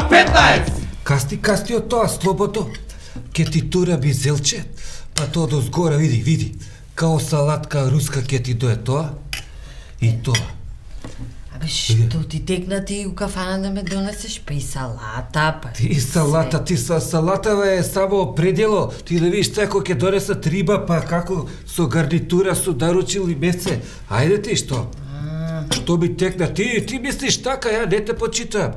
К15! Касти од тоа слободо. Ке ти тура би зелче, па тоа до згора, види. Као салатка руска ке ти дое тоа. И тоа. Абе, што ти текна ти у кафана да ме донесеш? Па и салата, па... Ти салата е само предело. Ти да видиш како ќе донесат риба, па како со гарнитура со даручил и месце. Ајде ти што? Што би текна? Ти мислиш така, ја не те почитам.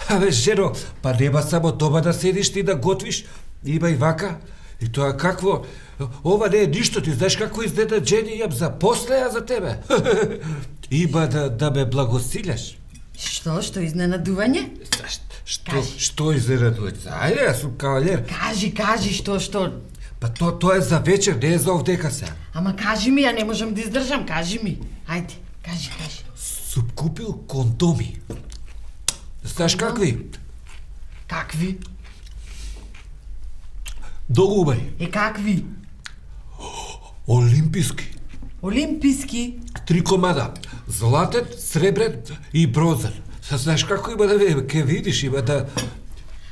Абе, жено, па нема само дома да седиш ти да готвиш. Има и вака. И тоа какво? Ова не е ништо, ти знаеш какво изненаđenje имам за после, а за тебе. Има да ме благосиляш. Што изненадување? Што изненадување? Ајде, јас сум кавалер. Кажи, што? Па тоа е за вечер, не е за овдека сега. Ама кажи ми, ја не можам да издржам, кажи ми. Ајде, кажи. Сум купил кондоми. Знаеш какви? Какви? Долу убави. Какви? Олимписки. Олимписки? 3 комада. Златен, сребрен и бронзен. Знаеш како има да видим? Ке видиш, има да...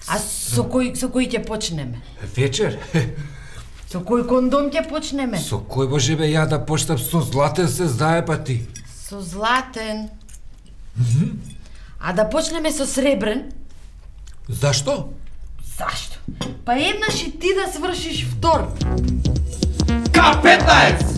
А со кој ќе почнеме? Вечер? Со кој кондом ќе почнеме? Со кој можеме ја да почнем? Со златен се знае па ти. Со златен? А да почнеме со сребрен? Зашто? Зашто? Па еднаш и ти да свршиш втор. К15!